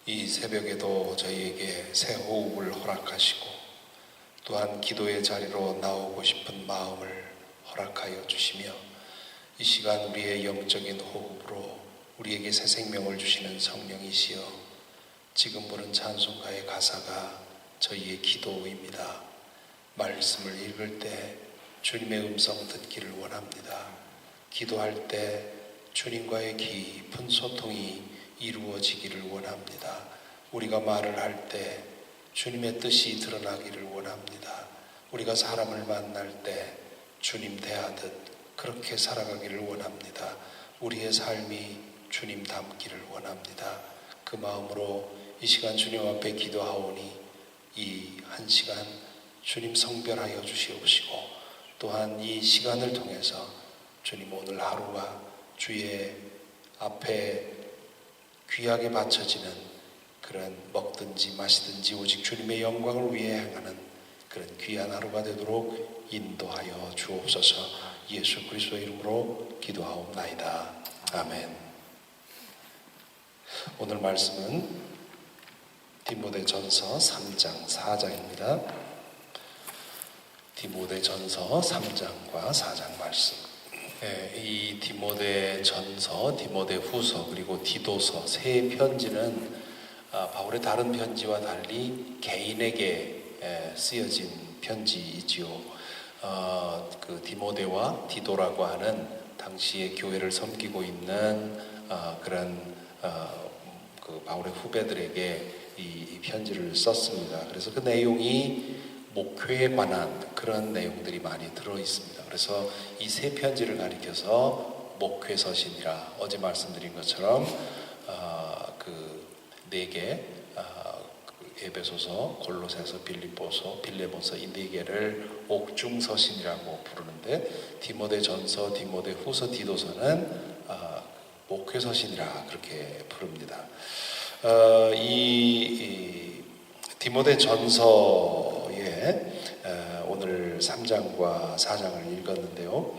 이 새벽에도 저희에게 새 호흡을 허락하시고 또한 기도의 자리로 나오고 싶은 마음을 허락하여 주시며 이 시간 우리의 영적인 호흡으로 우리에게 새 생명을 주시는 성령이시여, 지금 부른 찬송가의 가사가 저희의 기도입니다. 말씀을 읽을 때 주님의 음성 듣기를 원합니다. 기도할 때 주님과의 깊은 소통이 이루어지기를 원합니다. 우리가 말을 할 때 주님의 뜻이 드러나기를 원합니다. 우리가 사람을 만날 때 주님 대하듯 그렇게 살아가기를 원합니다. 우리의 삶이 주님 닮기를 원합니다. 그 마음으로 이 시간 주님 앞에 기도하오니 이 한 시간 주님 성별하여 주시옵시고, 또한 이 시간을 통해서 주님 오늘 하루가 주의 앞에 귀하게 바쳐지는 그런 먹든지 마시든지 오직 주님의 영광을 위해 행하는 그런 귀한 하루가 되도록 인도하여 주옵소서. 예수 그리스도의 이름으로 기도하옵나이다. 아멘. 오늘 말씀은 디모데전서 3장 4장입니다. 디모데전서 3장과 4장 말씀. 이 디모데전서, 디모데후서 그리고 디도서 세 편지는 바울의 다른 편지와 달리 개인에게 쓰여진 편지이지요. 그 디모데와 디도라고 하는 당시의 교회를 섬기고 있는 그런 그 바울의 후배들에게 이 편지를 썼습니다. 그래서 그 내용이 목회에 관한 그런 내용들이 많이 들어 있습니다. 그래서 이 세 편지를 가리켜서 목회서신이라, 어제 말씀드린 것처럼 그 네 개, 에베소서, 골로새서, 빌립보서, 빌레몬서 이 네 개를 옥중서신이라고 부르는데, 디모데전서, 디모데후서, 디도서는 목회서신이라 그렇게 부릅니다. 이 디모데전서에 오늘 3장과 4장을 읽었는데요.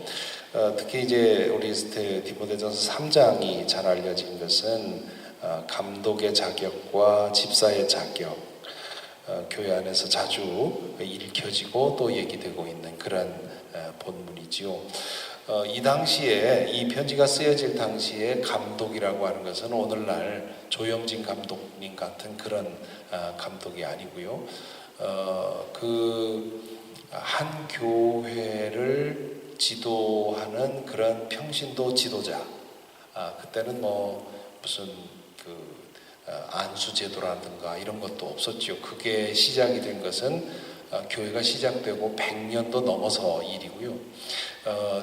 특히 이제 우리 디모데전서 3장이 잘 알려진 것은 감독의 자격과 집사의 자격, 교회 안에서 자주 읽혀지고 또 얘기되고 있는 그런 본문이지요. 이 당시에, 이 편지가 쓰여질 당시에 감독이라고 하는 것은 오늘날 조영진 감독님 같은 그런 감독이 아니고요. 그 한 교회를 지도하는 그런 평신도 지도자. 그때는 뭐 무슨 그 안수제도라든가 이런 것도 없었죠. 그게 시작이 된 것은 교회가 시작되고 100년도 넘어서 일이고요.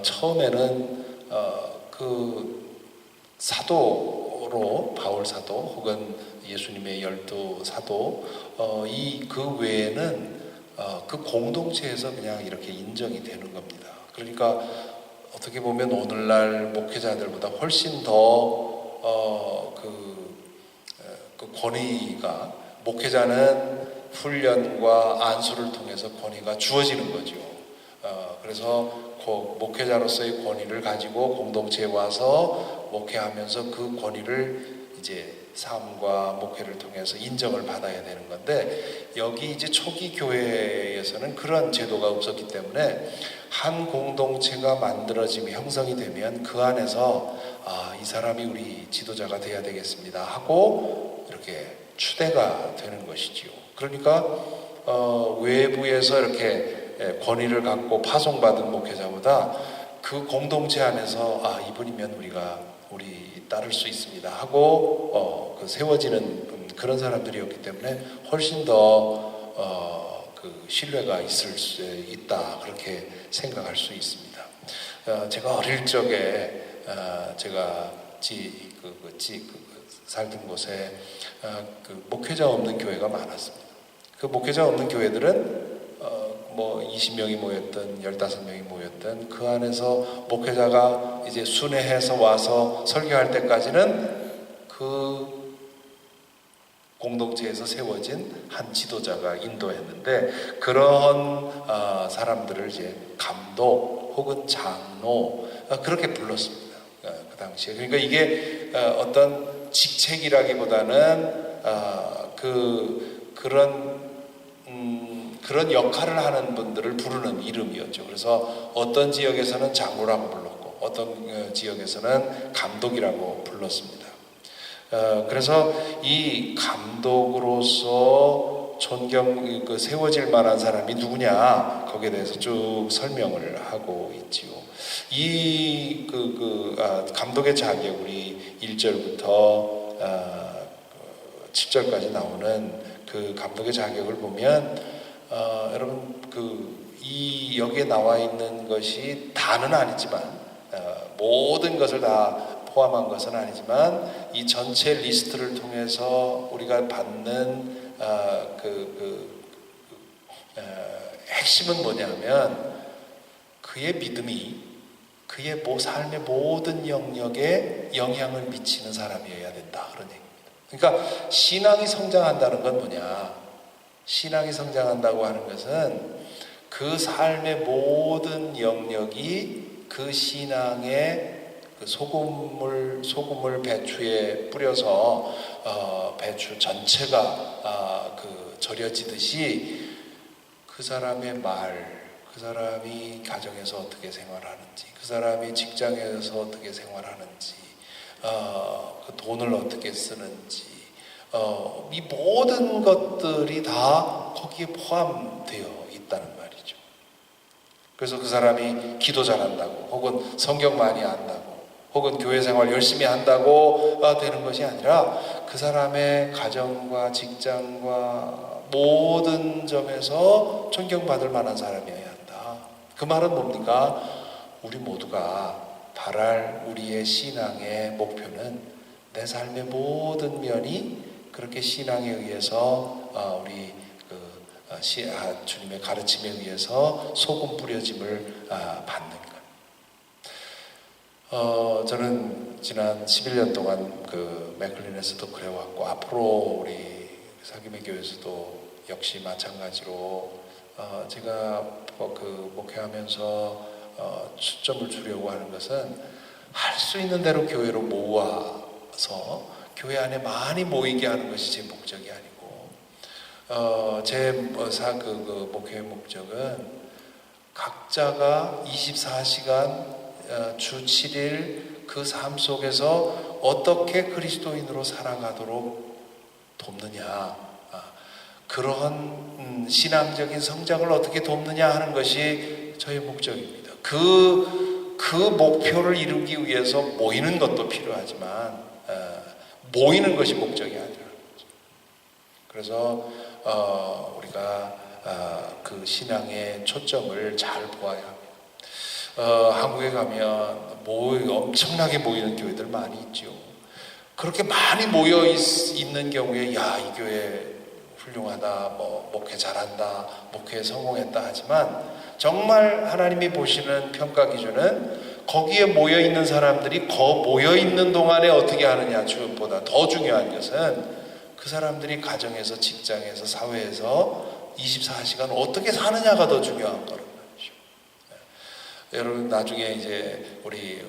처음에는 그 사도로, 바울 사도 혹은 예수님의 12사도 그 외에는 그 공동체에서 그냥 이렇게 인정이 되는 겁니다. 그러니까 어떻게 보면 오늘날 목회자들보다 훨씬 더 그 권위가, 목회자는 훈련과 안수를 통해서 권위가 주어지는 거죠. 그래서 목회자로서의 권위를 가지고 공동체에 와서 목회하면서 그 권위를 이제 삶과 목회를 통해서 인정을 받아야 되는 건데, 여기 이제 초기 교회에서는 그런 제도가 없었기 때문에 한 공동체가 만들어지며 형성이 되면 그 안에서 이 사람이 우리 지도자가 돼야 되겠습니다 하고 이렇게 추대가 되는 것이지요. 그러니까 외부에서 이렇게 권위를 갖고 파송받은 목회자보다 그 공동체 안에서 이분이면 우리 따를 수 있습니다 하고 그 세워지는 그런 사람들이었기 때문에 훨씬 더 그 신뢰가 있을 수 있다, 그렇게 생각할 수 있습니다. 제가 어릴 적에 제가 살던 곳에 그 목회자 없는 교회가 많았습니다. 그 목회자 없는 교회들은 뭐 20명이 모였던 15명이 모였던 그 안에서 목회자가 이제 순회해서 와서 설교할 때까지는 그 공동체에서 세워진 한 지도자가 인도했는데, 그런 사람들을 이제 감독 혹은 장로 그렇게 불렀습니다. 그 당시에. 그러니까 이게 어떤 직책이라기보다는 그런 역할을 하는 분들을 부르는 이름이었죠. 그래서 어떤 지역에서는 장로라고 불렀고 어떤 지역에서는 감독이라고 불렀습니다. 그래서 이 감독으로서 세워질 만한 사람이 누구냐, 거기에 대해서 쭉 설명을 하고 있지요. 이 감독의 자격, 우리 1절부터 7절까지 나오는 그 감독의 자격을 보면, 여러분 이 여기에 나와 있는 것이 다는 아니지만, 모든 것을 다 포함한 것은 아니지만, 이 전체 리스트를 통해서 우리가 받는 핵심은 뭐냐면, 그의 믿음이 그의 삶의 모든 영역에 영향을 미치는 사람이어야 된다, 그런 얘기입니다. 그러니까 신앙이 성장한다는 건 뭐냐? 신앙이 성장한다고 하는 것은 그 삶의 모든 영역이 그 신앙의 소금을 배추에 뿌려서 배추 전체가 절여지듯이, 그 사람의 말, 그 사람이 가정에서 어떻게 생활하는지, 그 사람이 직장에서 어떻게 생활하는지, 그 돈을 어떻게 쓰는지, 이 모든 것들이 다 거기에 포함되어 있다는 말이죠. 그래서 그 사람이 기도 잘한다고, 혹은 성경 많이 안다고, 혹은 교회 생활 열심히 한다고 되는 것이 아니라, 그 사람의 가정과 직장과 모든 점에서 존경받을 만한 사람이어야 한다. 그 말은 뭡니까? 우리 모두가 바랄 우리의 신앙의 목표는 내 삶의 모든 면이 그렇게 신앙에 의해서 우리 주님의 가르침에 의해서 소금 뿌려짐을 받는 것. 저는 지난 11년 동안 맥클린에서도 그래왔고, 앞으로 우리 사김의 교회에서도 역시 마찬가지로 제가 목회하면서 초점을 주려고 하는 것은, 할 수 있는 대로 교회로 모아서 교회 안에 많이 모이게 하는 것이 제 목적이 아니고, 제 목회의 목적은 각자가 24시간 주 7일 그 삶 속에서 어떻게 그리스도인으로 살아가도록 돕느냐, 그러한 신앙적인 성장을 어떻게 돕느냐 하는 것이 저의 목적입니다. 그 목표를 이루기 위해서 모이는 것도 필요하지만, 모이는 것이 목적이 아니라는 거죠. 그래서 우리가 그 신앙의 초점을 잘 보아야 합니다. 한국에 가면 엄청나게 모이는 교회들 많이 있죠. 그렇게 많이 모여 있는 경우에, 야, 이 교회 훌륭하다, 목회 잘한다, 목회에 성공했다 하지만, 정말 하나님이 보시는 평가 기준은 거기에 모여 있는 사람들이 모여 있는 동안에 어떻게 하느냐보다 더 중요한 것은 그 사람들이 가정에서, 직장에서, 사회에서 24시간 어떻게 사느냐가 더 중요한 거란 말이죠. 여러분, 나중에 이제 우리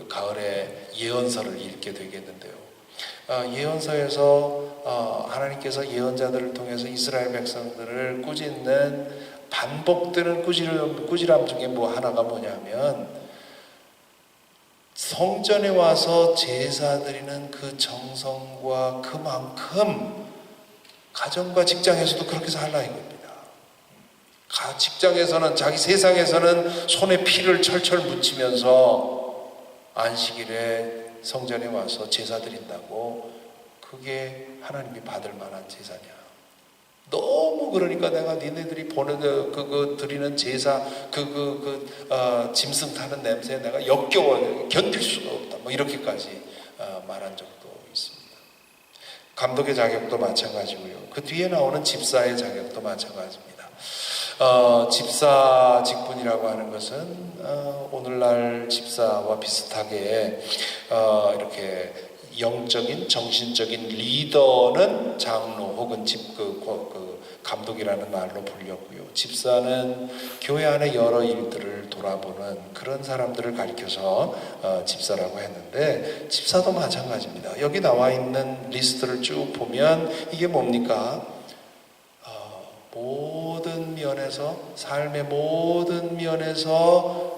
가을에 예언서를 읽게 되겠는데요. 예언서에서 하나님께서 예언자들을 통해서 이스라엘 백성들을 꾸짖는, 반복되는 꾸지람 중에 하나가 뭐냐면, 성전에 와서 제사 드리는 그 정성과 그만큼 가정과 직장에서도 그렇게 살라 이겁니다. 직장에서는, 자기 세상에서는 손에 피를 철철 묻히면서 안식일에 성전에 와서 제사 드린다고, 그게 하나님이 받을 만한 제사냐? 너무, 그러니까 내가 니네들이 드리는 제사, 짐승 타는 냄새에 내가 역겨워, 견딜 수가 없다, 이렇게까지 말한 적도 있습니다. 감독의 자격도 마찬가지고요. 그 뒤에 나오는 집사의 자격도 마찬가지입니다. 집사 직분이라고 하는 것은 오늘날 집사와 비슷하게 이렇게 영적인, 정신적인 리더는 장로 혹은 감독이라는 말로 불렸고요. 집사는 교회 안에 여러 일들을 돌아보는 그런 사람들을 가리켜서 집사라고 했는데, 집사도 마찬가지입니다. 여기 나와 있는 리스트를 쭉 보면 이게 뭡니까? 모든 면에서, 삶의 모든 면에서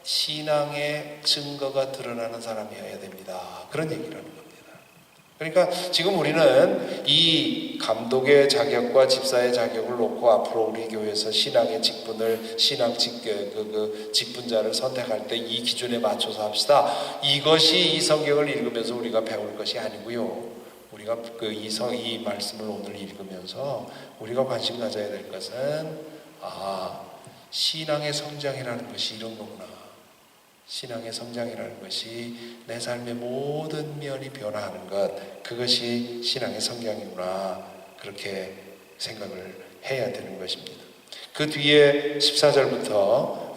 신앙의 증거가 드러나는 사람이어야 됩니다. 그런 얘기를 하는 겁니다. 그러니까 지금 우리는 이 감독의 자격과 집사의 자격을 놓고 앞으로 우리 교회에서 신앙의 직분을, 직분자를 선택할 때 이 기준에 맞춰서 합시다. 이것이 이 성경을 읽으면서 우리가 배울 것이 아니고요. 우리가 이 말씀을 오늘 읽으면서 우리가 관심 가져야 될 것은, 신앙의 성장이라는 것이 이런 거구나. 신앙의 성장이라는 것이 내 삶의 모든 면이 변화하는 것, 그것이 신앙의 성장이구나, 그렇게 생각을 해야 되는 것입니다. 그 뒤에 14절부터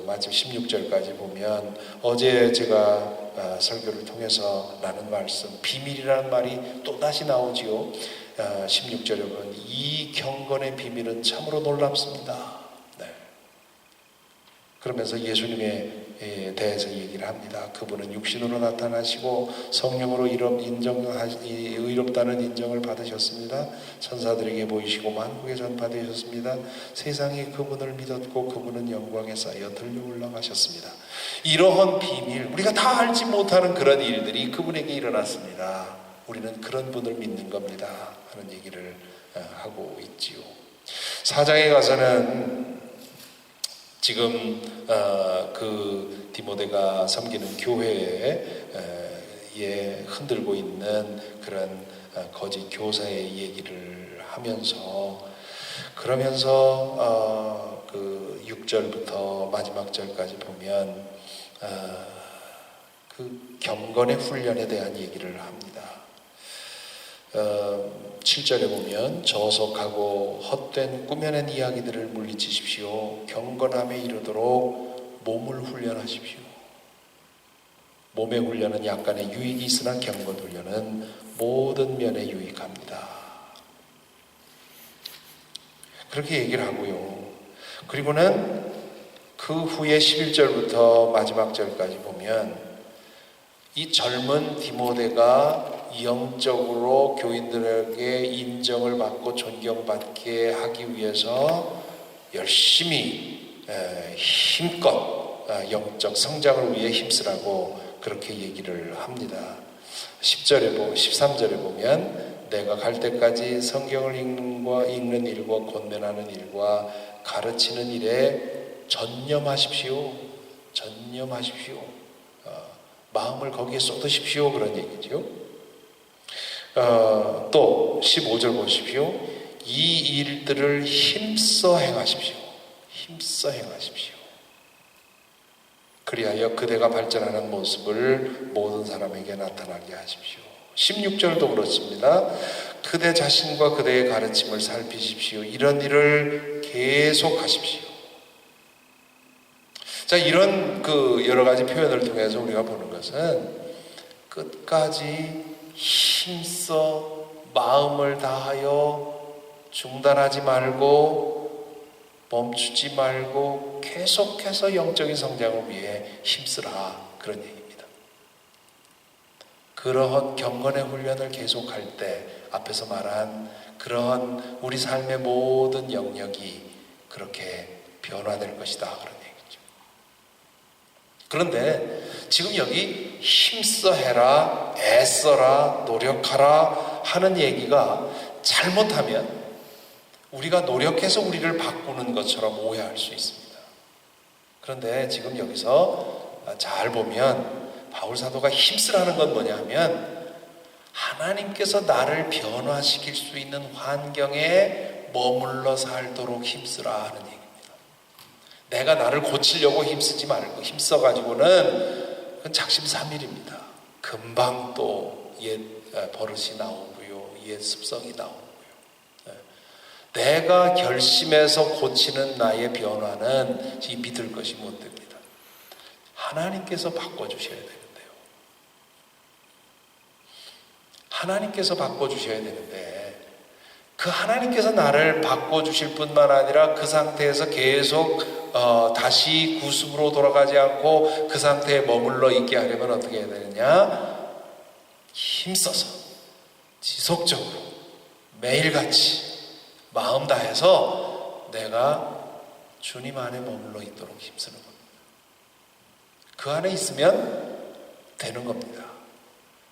마지막 16절까지 보면 어제 제가 설교를 통해서 나눈 말씀, 비밀이라는 말이 또다시 나오지요. 16절에 보면 이 경건의 비밀은 참으로 놀랍습니다. 그러면서 예수님에 대해서 얘기를 합니다. 그분은 육신으로 나타나시고 성령으로 의롭다는 인정을 받으셨습니다. 천사들에게 보이시고 만국에 전파되셨습니다. 세상이 그분을 믿었고 그분은 영광에 쌓여 들려 올라가셨습니다. 이러한 비밀, 우리가 다 알지 못하는 그런 일들이 그분에게 일어났습니다. 우리는 그런 분을 믿는 겁니다 하는 얘기를 하고 있지요. 4장에 가서는 지금 그 디모데가 섬기는 교회에 흔들고 있는 그런 거짓 교사의 얘기를 하면서, 그러면서 그 6절부터 마지막 절까지 보면 그 경건의 훈련에 대한 얘기를 합니다. 7절에 보면 저속하고 헛된 꾸며낸 이야기들을 물리치십시오. 경건함에 이르도록 몸을 훈련하십시오. 몸의 훈련은 약간의 유익이 있으나 경건 훈련은 모든 면에 유익합니다. 그렇게 얘기를 하고요. 그리고는 그 후에 11절부터 마지막 절까지 보면 이 젊은 디모데가 영적으로 교인들에게 인정을 받고 존경받게 하기 위해서 열심히 힘껏 영적 성장을 위해 힘쓰라고 그렇게 얘기를 합니다. 13절에 보면 내가 갈 때까지 성경을 읽는 일과 권면하는 일과 가르치는 일에 전념하십시오. 마음을 거기에 쏟으십시오, 그런 얘기죠. 또 15절 보십시오. 이 일들을 힘써 행하십시오. 그리하여 그대가 발전하는 모습을 모든 사람에게 나타나게 하십시오. 16절도 그렇습니다. 그대 자신과 그대의 가르침을 살피십시오. 이런 일을 계속 하십시오. 자, 이런 여러 가지 표현을 통해서 우리가 보는 것은 끝까지 힘써 마음을 다하여 중단하지 말고 멈추지 말고 계속해서 영적인 성장을 위해 힘쓰라, 그런 얘기입니다. 그러한 경건의 훈련을 계속할 때 앞에서 말한 그러한 우리 삶의 모든 영역이 그렇게 변화될 것이다, 그런 얘기죠. 그런데 지금 여기 힘써 해라, 애써라, 노력하라 하는 얘기가 잘못하면 우리가 노력해서 우리를 바꾸는 것처럼 오해할 수 있습니다. 그런데 지금 여기서 잘 보면 바울 사도가 힘쓰라는 건 뭐냐 하면 하나님께서 나를 변화시킬 수 있는 환경에 머물러 살도록 힘쓰라 하는 얘기입니다. 내가 나를 고치려고 힘쓰지 말고, 힘써가지고는 그건 작심삼일입니다. 금방 또 옛 버릇이 나오고요, 옛 습성이 나오고요. 내가 결심해서 고치는 나의 변화는 믿을 것이 못 됩니다. 하나님께서 바꿔주셔야 되는데요. 하나님께서 바꿔주셔야 되는데 그 하나님께서 나를 바꿔주실 뿐만 아니라 그 상태에서 계속 다시 구습으로 돌아가지 않고 그 상태에 머물러 있게 하려면 어떻게 해야 되느냐? 힘써서 지속적으로 매일같이 마음 다해서 내가 주님 안에 머물러 있도록 힘쓰는 겁니다. 그 안에 있으면 되는 겁니다.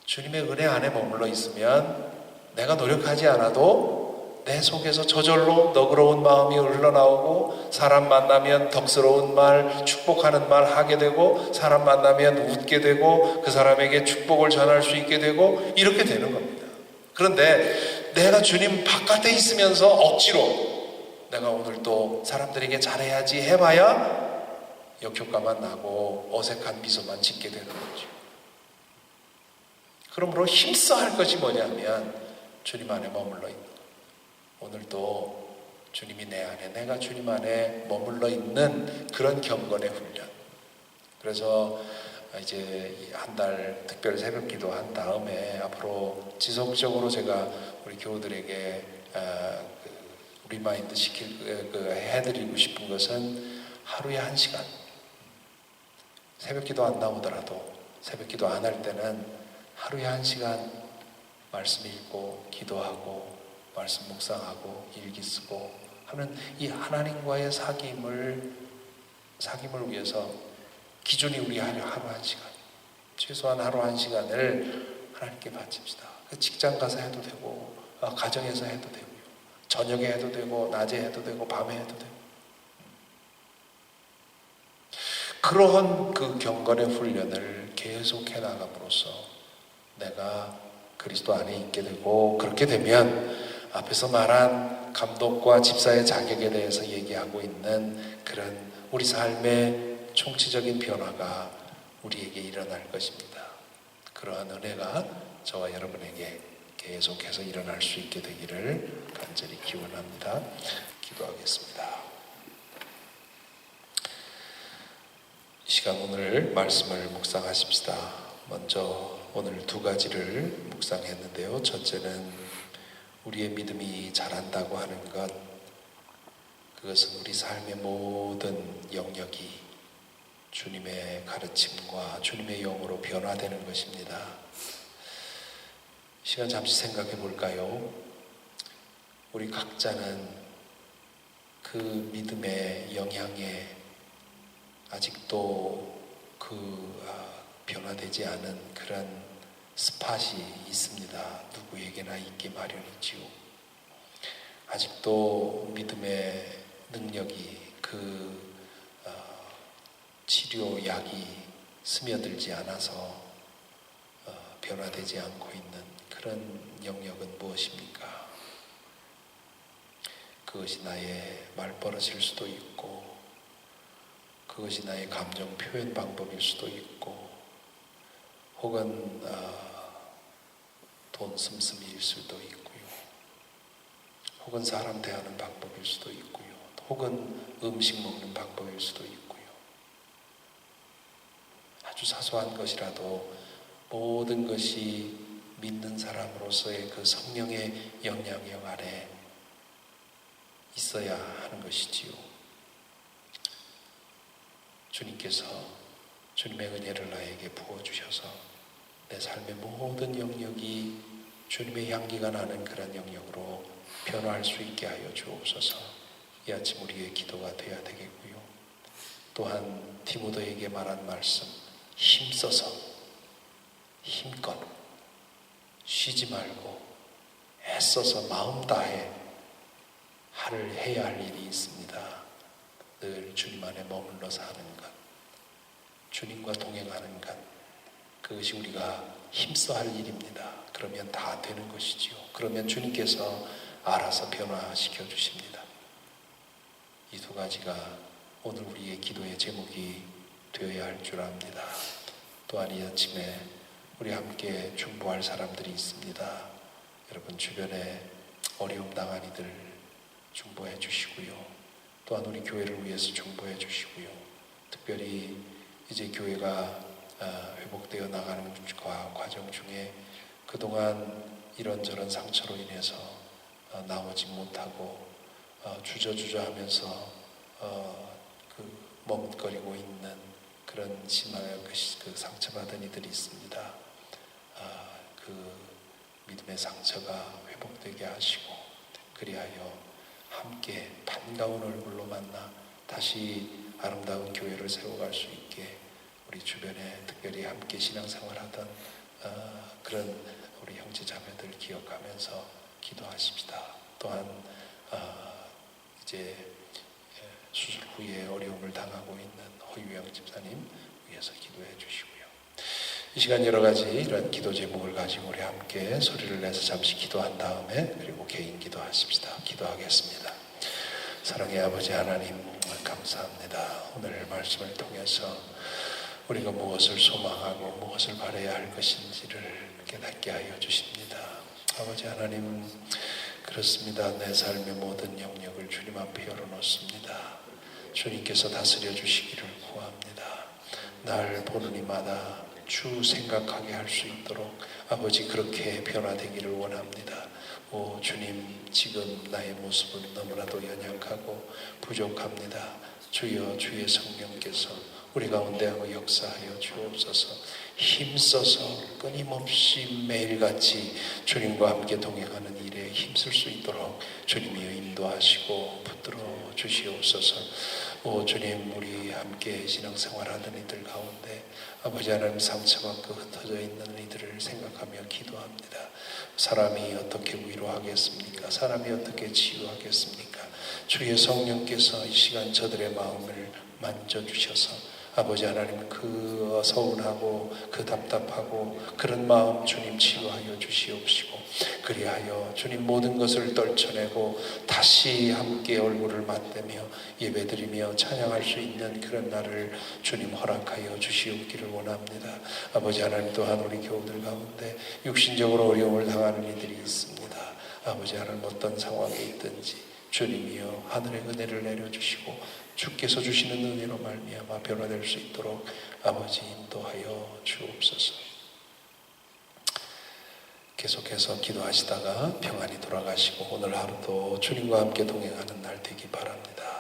주님의 은혜 안에 머물러 있으면 내가 노력하지 않아도 내 속에서 저절로 너그러운 마음이 흘러나오고, 사람 만나면 덕스러운 말, 축복하는 말 하게 되고, 사람 만나면 웃게 되고, 그 사람에게 축복을 전할 수 있게 되고, 이렇게 되는 겁니다. 그런데 내가 주님 바깥에 있으면서 억지로 내가 오늘 또 사람들에게 잘해야지 해봐야 역효과만 나고 어색한 미소만 짓게 되는 거죠. 그러므로 힘써 할 것이 뭐냐면 주님 안에 머물러 있는 것. 오늘도 주님이 내 안에, 내가 주님 안에 머물러 있는 그런 경건의 훈련. 그래서 이제 한 달 특별 새벽 기도 한 다음에 앞으로 지속적으로 제가 우리 교우들에게 리마인드 해드리고 싶은 것은 하루에 1시간, 새벽 기도 안 나오더라도 새벽 기도 안 할 때는 하루에 1시간 말씀 읽고 기도하고 말씀 묵상하고 일기 쓰고 하는 이 하나님과의 사귐을 위해서 기준이 우리 하루 1시간, 최소한 하루 1시간을 하나님께 바칩시다. 직장 가서 해도 되고 가정에서 해도 되고요, 저녁에 해도 되고 낮에 해도 되고 밤에 해도 되고, 그러한 그 경건의 훈련을 계속해 나감으로써 내가 그리스도 안에 있게 되고, 그렇게 되면 앞에서 말한 감독과 집사의 자격에 대해서 얘기하고 있는 그런 우리 삶의 총체적인 변화가 우리에게 일어날 것입니다. 그러한 은혜가 저와 여러분에게 계속해서 일어날 수 있게 되기를 간절히 기원합니다. 기도하겠습니다. 이 시간 오늘 말씀을 묵상하십시다. 먼저 오늘 2가지를 묵상했는데요. 첫째는 우리의 믿음이 자란다고 하는 것, 그것은 우리 삶의 모든 영역이 주님의 가르침과 주님의 영으로 변화되는 것입니다. 시간 잠시 생각해 볼까요? 우리 각자는 그 믿음의 영향에 아직도 변화되지 않은 그런 스팟이 있습니다. 누구에게나 있기 마련이지요. 아직도 믿음의 능력이 치료약이 스며들지 않아서 변화되지 않고 있는 그런 영역은 무엇입니까? 그것이 나의 말버릇일 수도 있고, 그것이 나의 감정 표현 방법일 수도 있고, 혹은 돈 씀씀이일 수도 있고요, 혹은 사람 대하는 방법일 수도 있고요, 혹은 음식 먹는 방법일 수도 있고요. 아주 사소한 것이라도 모든 것이 믿는 사람으로서의 그 성령의 영향력 아래 있어야 하는 것이지요. 주님께서 주님의 은혜를 나에게 부어주셔서 내 삶의 모든 영역이 주님의 향기가 나는 그런 영역으로 변화할 수 있게 하여 주옵소서. 이 아침 우리의 기도가 되어야 되겠고요. 또한 디모데에게 말한 말씀, 힘써서 힘껏 쉬지 말고 애써서 마음 다해 해야 할 일이 있습니다. 늘 주님 안에 머물러서 하는 것, 주님과 동행하는 것, 그것이 우리가 힘써 할 일입니다. 그러면 다 되는 것이지요. 그러면 주님께서 알아서 변화시켜 주십니다. 이 2가지가 오늘 우리의 기도의 제목이 되어야 할 줄 압니다. 또한 이 아침에 우리 함께 중보할 사람들이 있습니다. 여러분 주변에 어려움 당한 이들 중보해 주시고요. 또한 우리 교회를 위해서 중보해 주시고요. 특별히 이제 교회가 회복되어 나가는 과정 중에 그동안 이런저런 상처로 인해서 나오지 못하고 주저주저하면서 머뭇거리고 있는 그런 심하게 그 상처받은 이들이 있습니다. 그 믿음의 상처가 회복되게 하시고 그리하여 함께 반가운 얼굴로 만나 다시 아름다운 교회를 세워갈 수 있게 우리 주변에 특별히 함께 신앙생활하던 그런 우리 형제 자매들 기억하면서 기도하십시다. 또한 이제 수술 후에 어려움을 당하고 있는 허유영 집사님 위해서 기도해 주시고요. 이 시간 여러 가지 이런 기도 제목을 가지고 우리 함께 소리를 내서 잠시 기도한 다음에 그리고 개인 기도하십시다. 기도하겠습니다. 사랑의 아버지 하나님 감사합니다. 오늘 말씀을 통해서 우리가 무엇을 소망하고 무엇을 바라야 할 것인지를 깨닫게 하여 주십니다. 아버지 하나님 그렇습니다. 내 삶의 모든 영역을 주님 앞에 열어놓습니다. 주님께서 다스려 주시기를 구합니다. 날 보는 이마다 주 생각하게 할 수 있도록 아버지 그렇게 변화되기를 원합니다. 오 주님 지금 나의 모습은 너무나도 연약하고 부족합니다. 주여 주의 성령께서 우리 가운데 하고 역사하여 주옵소서. 힘써서 끊임없이 매일같이 주님과 함께 동행하는 일에 힘쓸 수 있도록 주님이 인도하시고 붙들어 주시옵소서. 오 주님 우리 함께 신앙생활하는 이들 가운데 아버지 하나님 상처받고 흩어져 있는 이들을 생각하며 기도합니다. 사람이 어떻게 위로하겠습니까? 사람이 어떻게 치유하겠습니까? 주의 성령께서 이 시간 저들의 마음을 만져주셔서 아버지 하나님 그 서운하고 그 답답하고 그런 마음 주님 치유하여 주시옵시고 그리하여 주님 모든 것을 떨쳐내고 다시 함께 얼굴을 맞대며 예배드리며 찬양할 수 있는 그런 날을 주님 허락하여 주시옵기를 원합니다. 아버지 하나님 또한 우리 교우들 가운데 육신적으로 어려움을 당하는 이들이 있습니다. 아버지 하나님 어떤 상황에 있든지 주님이여 하늘의 은혜를 내려주시고 주께서 주시는 은혜로 말미암아 변화될 수 있도록 아버지 인도하여 주옵소서. 계속해서 기도하시다가 평안히 돌아가시고 오늘 하루도 주님과 함께 동행하는 날 되기 바랍니다.